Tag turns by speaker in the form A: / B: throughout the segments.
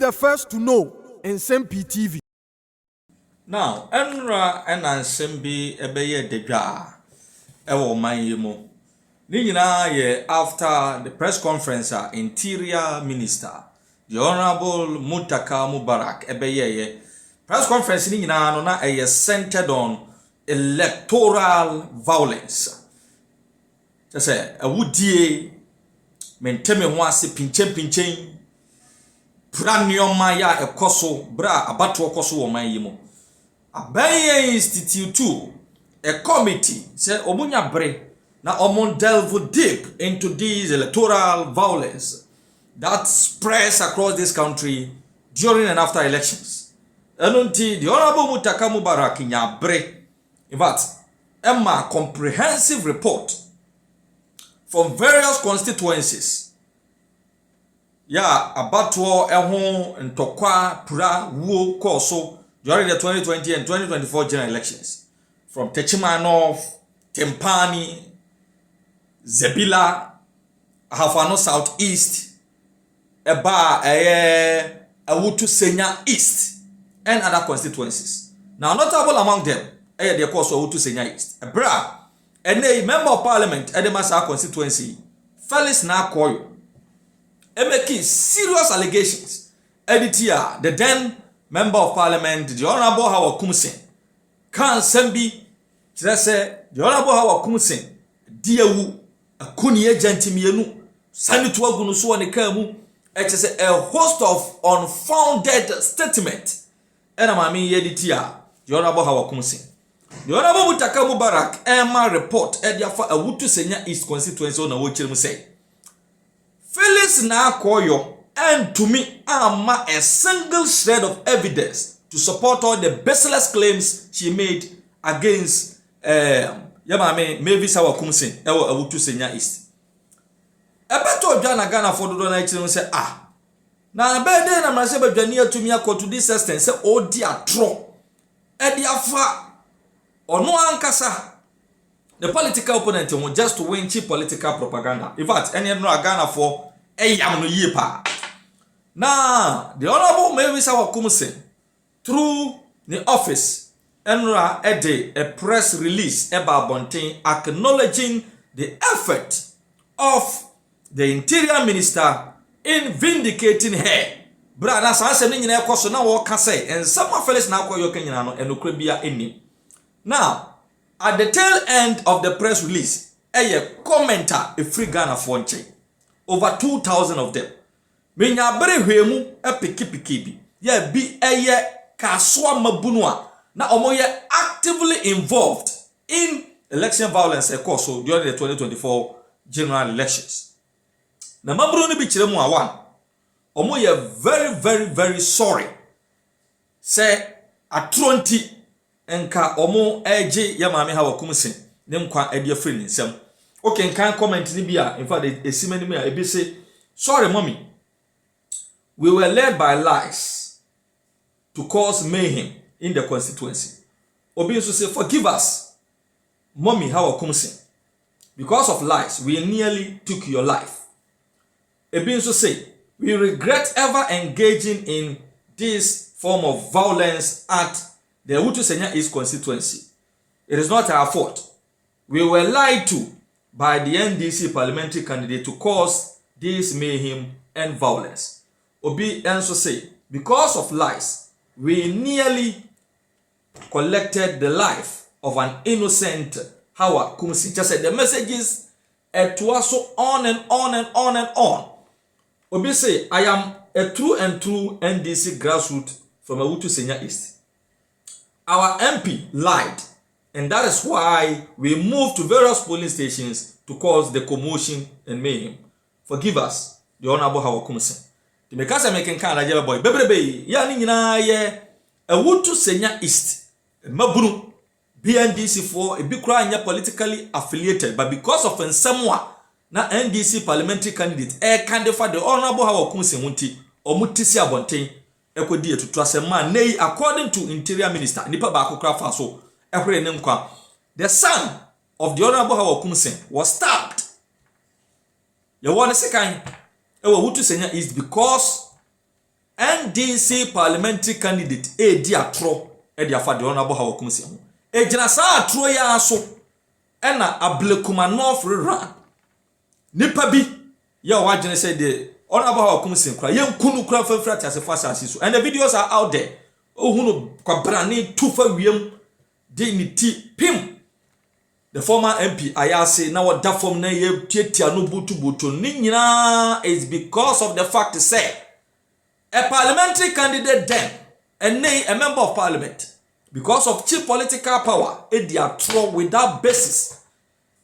A: the first to know Nsem-Pii TV.
B: Now, Enra and Nsem-Pii ebeye debia ewo manyemo. Nina ye after the press conference, Interior Minister, the Honorable Muntaka Mubarak ebeye press conference nina no na centered on electoral violence. Just say a woodie menteme ho ase pinchen pra nioma ya ekoso bra abato okoso wo man yimo abaye institute a committee say omunya bre na omon delve deep into this electoral violence that spreads across this country during and after elections. Enunti the Honorable Muntaka Mubarak nya bre in fact Emma comprehensive report from various constituencies. Yeah, abatwo eho ntokwa pura wo koso during the 2020 and 2024 general elections. From Techima North, Tempani, Zebila, Hafano Southeast, Eba Awutu Senya East, and other constituencies. Now, notable among them, the course of Awutu Senya East. Ebra, and a member of parliament at the Massa constituency, Felix Nakoyo, making serious allegations. Editor, the then member of parliament, the Honorable Hawa Koomson, can Nsem-Pii, the Honorable Hawa Koomson, Diawu, a Kuni agent mienu, Sanitua Gunusu and Kamu, a host of unfounded statement. And I'm editor, the Honorable Hawa Koomson. The Honorable Muntaka Mubarak Emma report Ediafa Awutu Senya East constituency on Awuchilmu say Felix Nakoyo and to me ama a single shred of evidence to support all the baseless claims she made against Mavis Hawa Koomson Awutu Senya East. Ebeto Jana Ghana for the Donald say na bede na mrasebe dwania to me to this extent say oh dear tro Ediafa Ono ankasa the political opponent won just to win cheap political propaganda. In fact, any no Ghana for yam no yie pa. Now, the Honorable Hawa Koomson through the office Enra a press release about Bontin acknowledging the effort of the Interior Minister in vindicating her. Brother, so ni nyina ekoso na wo ka say and some Felix na akoyo kanyina no enokra bia eni. Now, at the tail end of the press release, a commenter, a free Ghana for nche. Over 2,000 of them. Menya bere hwemu e piki ye bi eye kaswa mabunwa na omoye actively involved in election violence so during the 2024 general elections. Na maburu ni bi kire mu awan. Omoye very sorry. Say atronti enka omo eje ya maame Hawa Koomson ne nkwa ede afri ni nsem. Okay, kan comment ni bia in fact esimani me ebi say sorry mommy, we were led by lies to cause mayhem in the constituency. Obi so say forgive us mommy Hawa Koomson, because of lies we nearly took your life. Ebi so say we regret ever engaging in this form of violence at the Awutu Senya East constituency. It is not our fault. We were lied to by the NDC parliamentary candidate to cause this mayhem and violence. Obi also say, because of lies, we nearly collected the life of an innocent Hawa Koomson. Just said the messages to us so on and on. Obi say, I am a true NDC grassroots from Awutu Senya East. Our MP lied, and that is why we moved to various polling stations to cause the commotion and mayhem. Forgive us, the Honorable Hawa Koomson. The Mekasa making kind of boy, baby, ya ni nyina ye Awutu Senya East, mabunu BNDC for a big cry politically affiliated, but because of Nsem-Pii na NDC parliamentary candidate candidate the Honorable Hawa Koomson wunti omutisi abonten ekodi etutu asema nei according to Interior Minister nipa ba akokra fa so ehwere ne nkwa the son of the Honorable Hawa Koomson was stabbed. You want to say Awutu Senya East because NDC parliamentary candidate edi atro edi afa de Honorable Hawa Koomson ejina sa atro ya so ena ablekuma north run nipa bi ya wagene say the Honorable Hawa Koomson kra yenkunu kra fafra tiasefo asase so and the videos are out there ohunu kwabrane tufa wiem de ni ti pim the former MP ayase na wada form na ye tietia no butu ni nyina is because of the fact say a parliamentary candidate then and a member of parliament because of cheap political power they are thrown without basis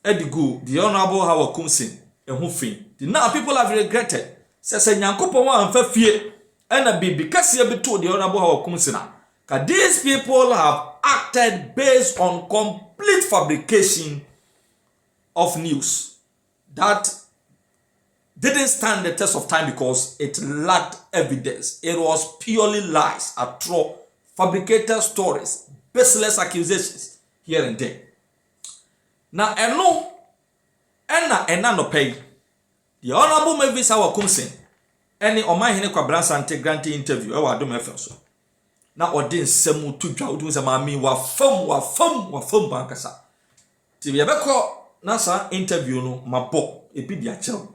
B: edigu the Honorable Hawa Koomson ehufin the now people have regretted say nyankopon wa amfa fie and bibi kase be to the Honorable Hawa Koomson because these people have acted based on complete fabrication of news that didn't stand the test of time because it lacked evidence. It was purely lies, fabricated stories, baseless accusations here and there. Now, no pay. The Honorable Mavis Hawa Koomson, any on my Hene Kwabransante granting interview, I do my first. Now, or didn't semu to draw to some army wa fum bankasa. Tibiabeko Nasa interview no mabo epidia chel.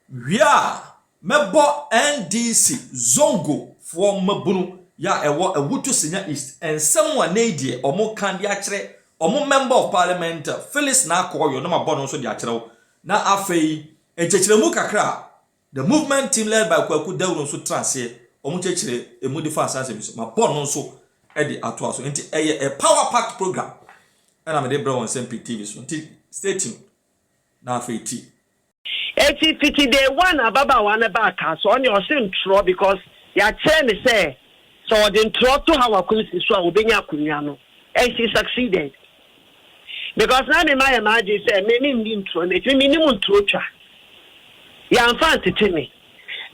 B: We are mebo NDC zongo for mabunu ya ewo ewutu senior east and someone needie omo kan dia kire omo member of parliament Phyllis na akoyo no mabo no so dia kire na afei enchechiremu kakra the movement team led by Kwaku Dawuro so transe omo chechire emu defense service mabo no so e di ato aso enti a power packed program and I'm the bro on Nsem-Pii TV so stay tuned na afei ti
C: Fiti day one ababa one back so on your same tro because ya chair me say so the tro to Hawa Koomson so obenya akunya no and she succeeded because now me my imagine say me intro me minimum tro twa ya amfa tete me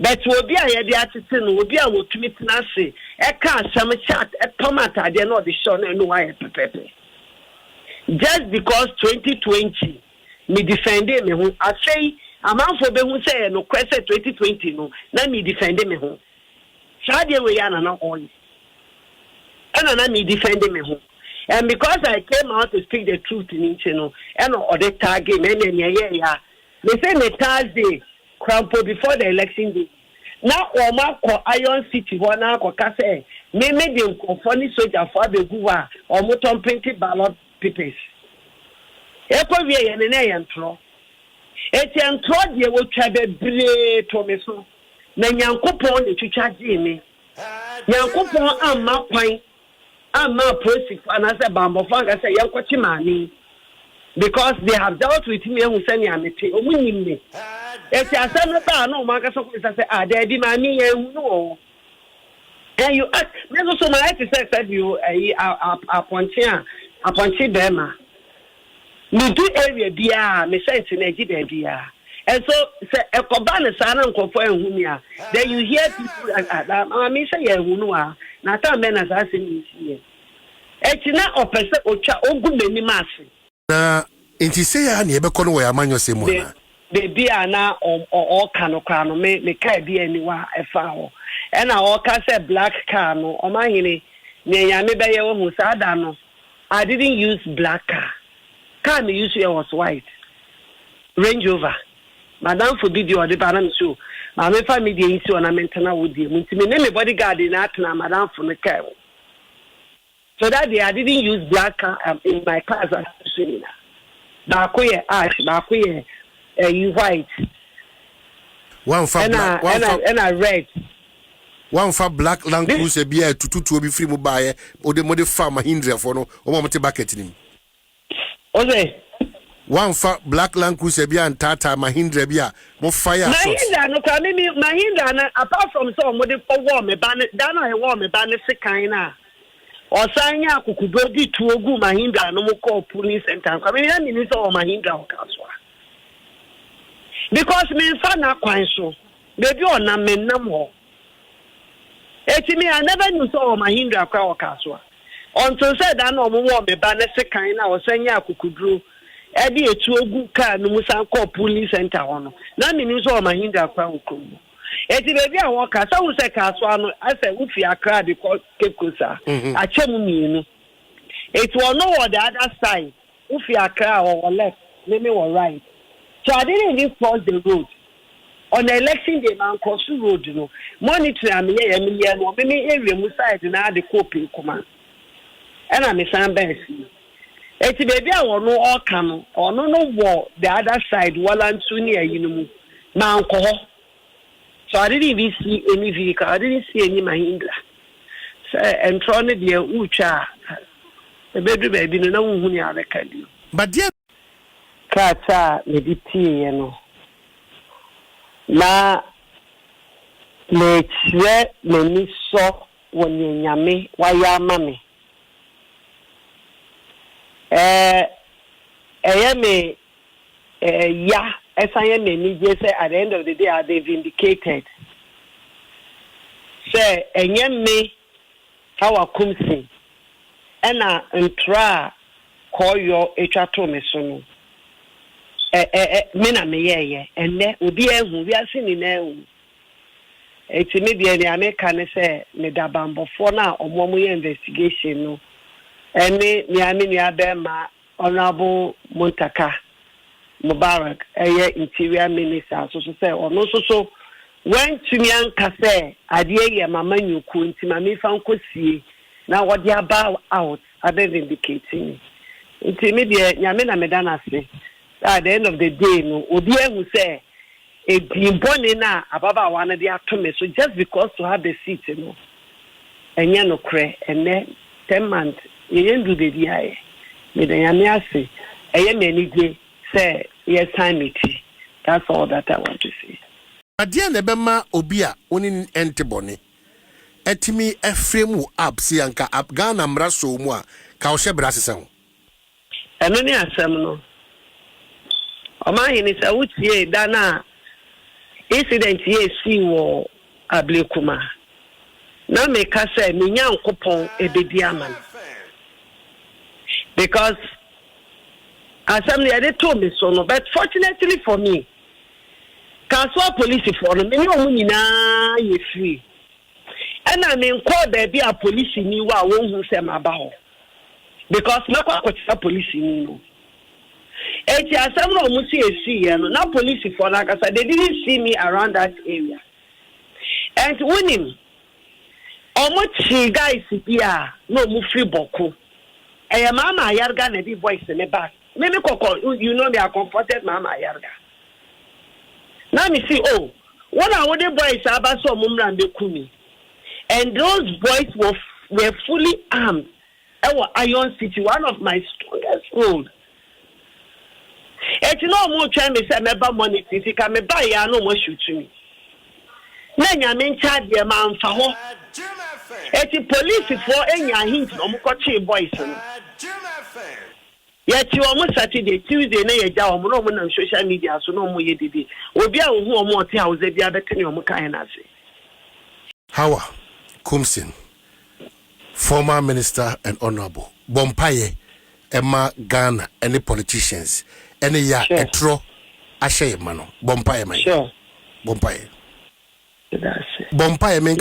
C: but obi a ye dey atete no obi a wotumi tena se e ka asam chat e tomata dey no the show no why pepepe just because 2020 me defended me who I say a man for be who say no question 2020 no na me defended me who Sadia we yana na all and na me defended me who and because I came out to speak the truth in each no and other target me ya they say me Thursday crampo before the election day now o ma ko Iron City ho na ko ka say me dey konfoni soldier for abegu a o mo ton printed ballot papers eko wie ye ne ye ntro eti ntro de wo twa bebre to me so na nyankopon de twitwa je me nyankopon amma kwan amma prosif anase bambo fanga say yankochi mani because they have dealt with me who send me amete omunyim me eti asem ba na o maka so ko say ah there be mani ye hu no and you ask me so my said you appointed Bema me do area bia me sense na gida bia and so say e ko ba ne sa na nkofo ehunu ya then you hear people I mean say ehunu a na ta me na sa se ni sie eti na opese otwa ogu mani maase
A: na enti say ya na ebe kono wo ya manyo se mu na
C: de bia na o kano kwano me kai bia ni wa efa ho e na o ka say black car no o mahini ne ya me be ye wo hu sa da no I didn't use black car. Car me use was white. Range Rover. Madam forbid you or the baran show. My family dey issue on a maintenance with you. Me name bodyguard in that na madam for the car. So that day I didn't use black car in my class as seminar. Bakoye ash, bakoye you white.
A: One for black,
C: and I red.
A: One for black Land Cruiser beer to obi free mobile or the mode farm Mahindra for no or mama bucket in him.
C: Okay.
A: One for black Land Cruiser beer and Tata Mahindra beer more fire.
C: Mahindra no come me Mahindra apart from some mode for warm a ban dana a warm a ban sekina or sanya kukudogi to ogu Mahindra no more police center. I mean minister or Mahindra or Kaswa. Because me fana kwanso baby on na men na mo. I never knew so Mahindra kwa Kaswa. Until said I know more me ban sekina or sanya kukudru edi etu ogu ka no musan call police center ono na me nso Mahindra kwa nkomo Eti baby a work asa wo se ka so ano asa wo fi Accra de Cape Coast a achemu mienu. It will know on the other side. If you are car or left, maybe or right. So I didn't even cross the road. On the election day, man, cross the road, you know. Monitor me, no, maybe area Musai and I the copy command. And I'm a Sam Bensi. It's baby, I will know all come or no war the other side, while I'm too near, you know, man, so I didn't even see any vehicle, I didn't see any Mahindra. So, and trying to be a ucha. Baby, no one who are the
A: but dear
C: Kata, maybe tea, you know. Na let's let me so when you yame, why ya mammy. Ya, as I am a just at the end of the day, are they vindicated? Say, and yam me, Hawa Koomson. Ena ntra call your echato me so no me na me ye enne obi ehu wi ase ni na ehu eti me bia ni ameka ne se me da bambofo na omo ye investigation no ene ni ami ni abema honorable Muntaka Mubarak interior minister so say ono so when tumi anka se ade ye mama nyuku nti mama fa nkosie now what they about out are they vindicating? It's immediate Yamina Medana say at the end of the day, no Odia who say a Bimbonina ababa one of the atoms, so just because to have the seat, you know, and no cray and then 10 months, you didn't do the DI. With the Yamiasi, a Yamini say, yes, time it. That's all that I want to say.
A: but dear Nebema Obia unin antibony. Etimi efremu up si anka up Ghana mraso mu a ka ohye brasese ho
C: eno ni asem no o ma hini se wutie da na incident ye si wo Ablekuma na me ka se me nyankopon ebedi aman because asem le dey to me so no but fortunately for me Kaswa police for no me ni omu nyina ye free. And I mean, call there be a police in you won't say my bow because no police in you. It's a several Musi and not police for like I said, they didn't see me around that area. And winning almost guys here, no Mufi Boku. A mama Yarga and a voice in the back. Maybe you know they are comforted, Mama Yarga. Now me see, oh, what are the boys about so Mumra and the Kumi? And those boys were fully armed. Our Iron City, one of my strongest roads. It's no more time to say about money. If you can buy, I no more shoot me. Then I mean, charge the man for her. It's the police for any hint no more coachy boys. Yet you almost Saturday, Tuesday, na ya jaw mo no on social media so no mo ye didi. Obi a wo hu omo ote house e bia betene omo kan na ase.
A: Hawa Koomson, former minister and honorable. Bompaye, Emma Ghana, any politicians, any ya etro ashe mano. Bompaye man. Sure. Bompaye. Bompaye men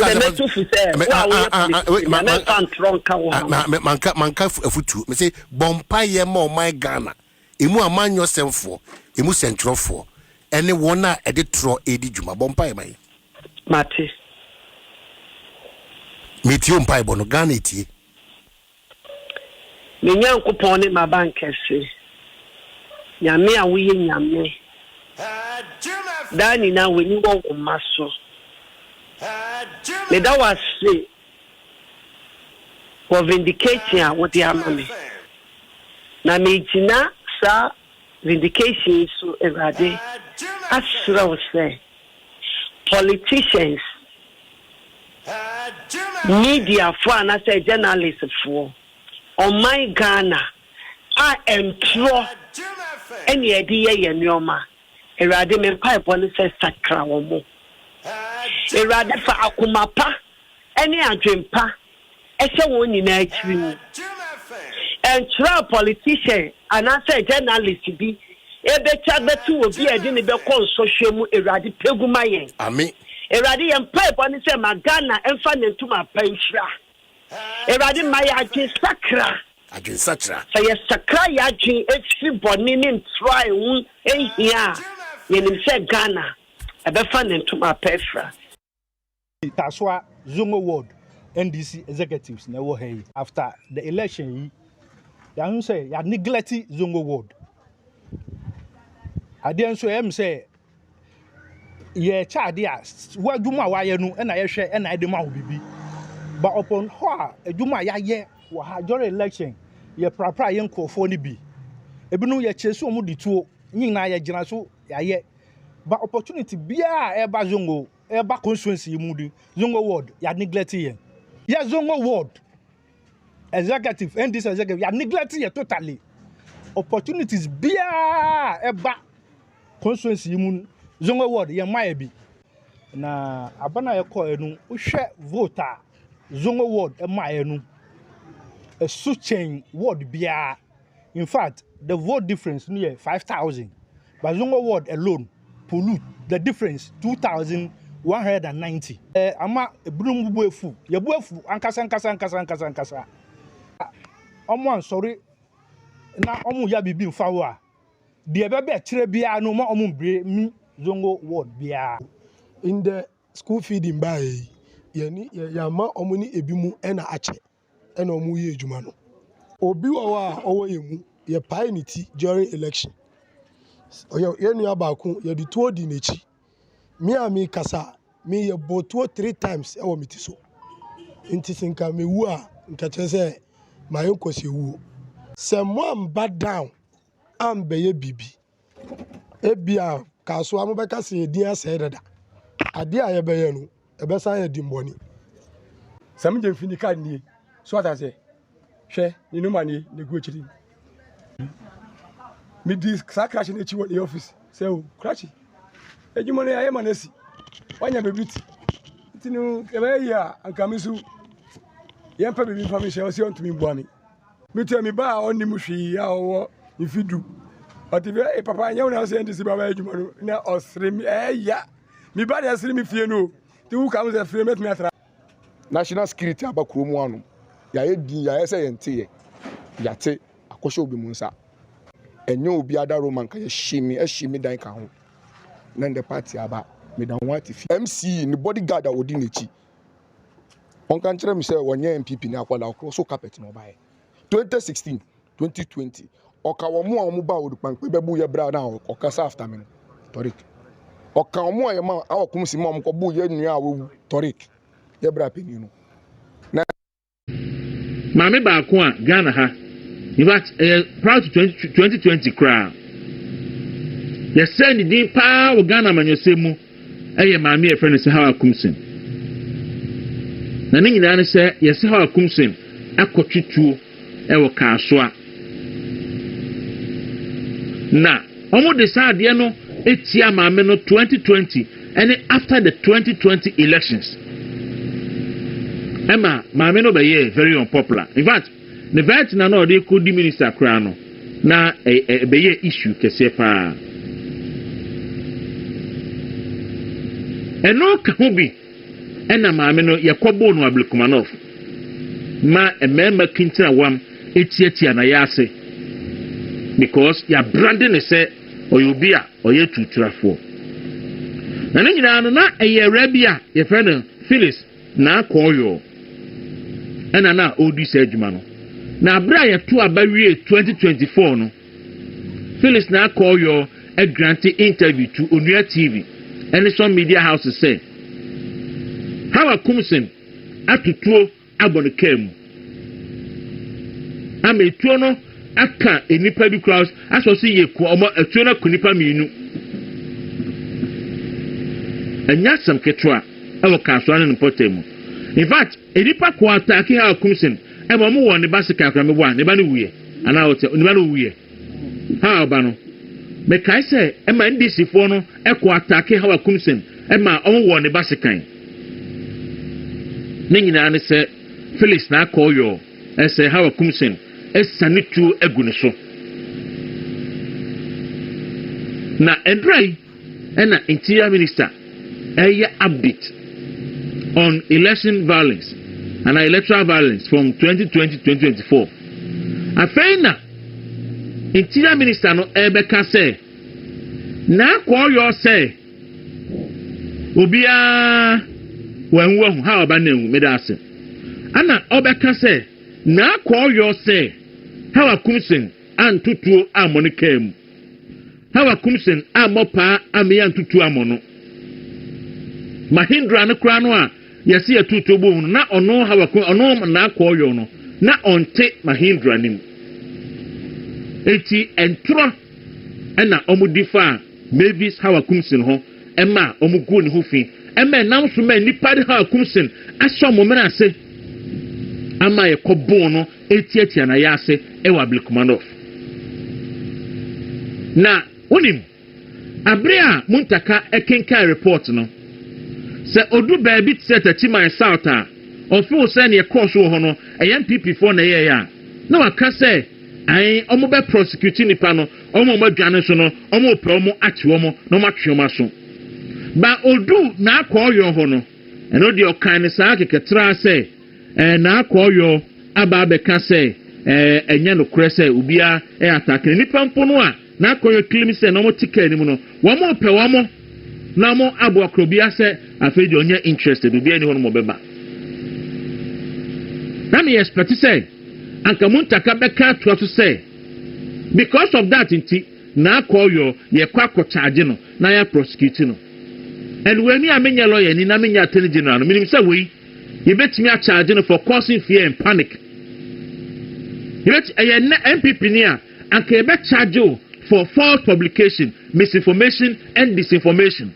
A: manka futu. Me say Bompaye mo my Ghana. Emu amanyo semfo, emu sentrofo. Any wona editro edi juma. Bompaye man.
C: Mate.
A: Metio mpai bono Ghana iti.
C: Me nyankopon ne mabankese. Nyame a woye nyame. Dani na weni wo maso. Me da was say for vindication what the amame. Na me tina sa vindication so everade. Asra was say politicians media for and I say journalists for on my Ghana I am true any idea nyoma erade me pipe on say sakra wo mo erade fa akoma pa any adwempa ehye won nyina akiri mu and true politician and I say journalist bi ebecha betu obi edi ne be kon social mu erade peguma yen
A: amen
C: Eradi empa boni se magana emfa nentuma panhira. Eradi maya adwen sakra.
A: Adwen sakra.
C: So yes sakra ya adwen efi boni ne try un ehia. Yenim se Ghana ebefa nentuma panhira.
D: Taswa Zongo Ward NDC executives na wo hey after the election ya say ya neglect Zongo Ward. Ade nso em say ye chade a wadwuma wa ye no na ye hwe na ade ma ho bibi. But upon ho a adwuma ya ye wo ha during election ye prapra ye nkofo ni bi. Ebinu ye chesu omu dituo nyina ye gina so ya ye. But opportunity bia e ba Zongo eba constituency mudi Zongo Ward ya neglect ye. Ya Zongo Ward executive and this executive ya neglect ye totally. Opportunities bia eba constituency mu Zongo Ward ye maye bi. Na abana ye call enu uhwe voter Zongo Ward e maye nu. A such ward bia. In fact, the vote difference near 5,000. But Zongo Ward alone pollute the difference 2,190. Ama ebrum buefu. Ye buefu ankasa. Omo sorry na omo ya bibi mfawo a. De bebe kire bia no ma omo bre mi Zongo Ward bia.
E: In the school feeding by ya ma omo ni ebimu na ache na omo ye adwuma no. Obi wa owo yemu ye pai ni ti during election. Oyo ye nua ba ku ye di tuo di nechi. Me kasa me ye botuo 3 times e wo miti so. Nti sinka me wu a nka chese ma ye kwose wu. Se mo am bad down am be ye bibi. Ebia kaso am be ka se din ase dada. Ade a ye be ye no e be san ye dimboni.
F: Sam je fini card ni so ata se hwe ni no mani ne go chiri mi dis sa crash na chi wo the office say o crash ejuma na aye manasi wanya bebiti tinu e be ya anka misu ye mpa bebi fa mi hye o se on to mi bua mi tell me ba on ni mu hwi ya wo ifidu otibe e papa anya una se ndisi baba ejuma no na osre mi ya mi ba de asre mi fie no ti wu ka mo se fie met me atra
G: national security abakuro mu anu ya edin ya ese yente ya te akosho obi mu nsa enyo obi ada roman ka ye himi dan ka ho na the party aba me dan wati fi MC ni bodyguard a odi nechi on kan kire mi se wonye MPP ni akwala so carpet no bae 2016 2020 oka wo mu a mu ba odupanpe bebu ye bra na okasa after me torik oka wo mu a ye ma Hawa Koomson ma ko bu ye nua a wo torik ye bra peni no na
H: Mame ba ko a Ghana ha. In fact, proud to 2020 crowd. Yes, send the power Ghana man yosemu. Eye mame e friend say Hawa Koomson. Na ninyi na say yes Hawa Koomson akotwituo e wo kaasoa. Na omo decide no etia mame no 2020 and after the 2020 elections. Emma, mame no be very unpopular. In fact, the vet na no dey could minister kra no na be issue kese pa. Eno ka ho bi ena mame no yakobo no Ablekumanov. Ma emema kintina wam etiatia na yase. Because ya branding ne say oyobia oye tuturafo. Na nyina no na rabia ye friend Phyllis na akoyo. Ena na odi se adwuma no na bra ye to abawie 2024 no Phyllis na akoyo a grant interview to Onua TV and some media houses say Hawa Koomson atutuo abonekam ametuo no aka enipa bi crowds asosi ye ko omo atuo na kunipa mienu anya sam ketwa awo kaso na potem. In fact, enipa ko atake Hawa Koomson e mo mo won ne basika kra me bua ne ba no wuye ana hotel ne ba no wuye ha ba no me kai se e ma ndisi fo no e ko atake Hawa Koomson e ma o won ne basika ne nyina ne se Phyllis na akoyo e se Hawa Koomson e sanitu egu ne so na endrai e na interior minister update on election violence and electoral violence from 2020-2024. Afeina interior minister no ebeka say na kwa yo say obia wanwo ha oba na enwu meda ase ana obeka say na kwa yo say Hawa Koomson antutuo amonika mu Hawa Koomson amopa ameya ntutuo amono Mahindra no kra no a yesi atutuo bo no na ono Hawa ono na kwa yo no na onte Mahindra nim eti entro ena omudifa Mavis Hawa Koomson ho ema omugu ne ho fi ema nam so ma nipa de Hawa Koomson aso momena ase ama ye kobon no etiatia na yase ewa Blikumanov na onim abrea muntaka ekenka report no se odu baabi tsetati my south a ofu se ne course ho no Nsem-Pii for na ye ya na waka se ai omo be prosecute nipa no omo madwane so no omo pe omo ache omo no matwe omo so ba odu na akoyo ho no eno de okan ne saa keketra se na akoyo aba be ka se enye no kure se ubia attack nipa mpo no a na akoyo claim se no mo tika ni mu no wo mo pe wo mo na mo abo akrobia se afeji onye interested ubia ni ho no mo beba na me expect say anka muntaka beka to so say because of that inti na akoyo ye kwa charge no na ya prosecute no and when me amenya lawyer ni na menya attorney general no minim say we you bet me a charge no for causing fear and panic you bet MPP near and can be charge for false publication, misinformation and disinformation.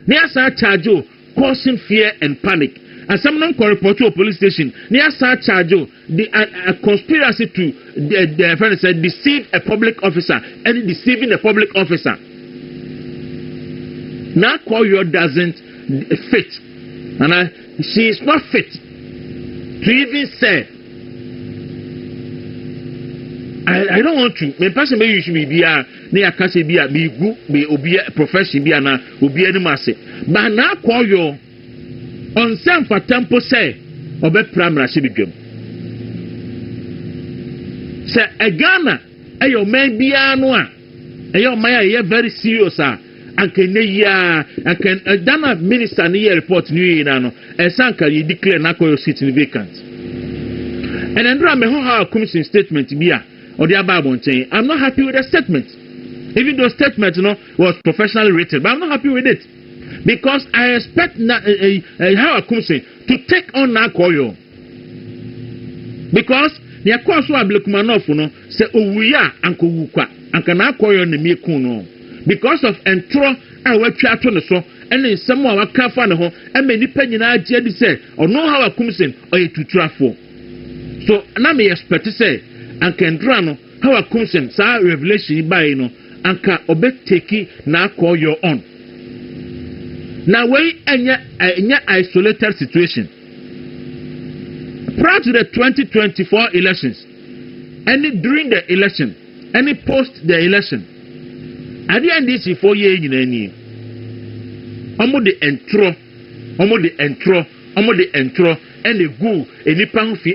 H: Near sa charge causing fear and panic. And some non report to a police station near sa charge the a conspiracy to the friend said deceive a public officer and deceiving a public officer. Now call your doesn't fit. And she is not fit to even say I don't want to. Me person me use me bia na yakase bia me gu me obi profession bia na obi ani mase. Ba na call your on some for tempo say obe primary she bidwam. Say a Ghana ayo man bia no a ayo man aye very serious a anke ne ya anke Ghana minister ne report new na no e sanka ye declare na call your seat vacant. And Andra me ho Hawa Koomson statement bia or the ababonchen. I'm not happy with the statement. Even though statement was professionally written, but I'm not happy with it. Because I expect Hawa Koomson to take on Nakoyo. Because the Akwaso Blikumanov say Owuya Anko Wukwa Anka Nakoyo ne Mekuno. Because of entro I work to no so and in some wa kafa ne ho e many penyina agye di say or no Hawa Koomson or a tutrafo. So na me expect say anka ndra no Hawa Koomson sa revelation by no anka obeteki na call your own. Now we enya isolated situation. Prior to the 2024 elections, any during the election, any post the election, at the end this 4 years in any omo the entro, and the go any pan fi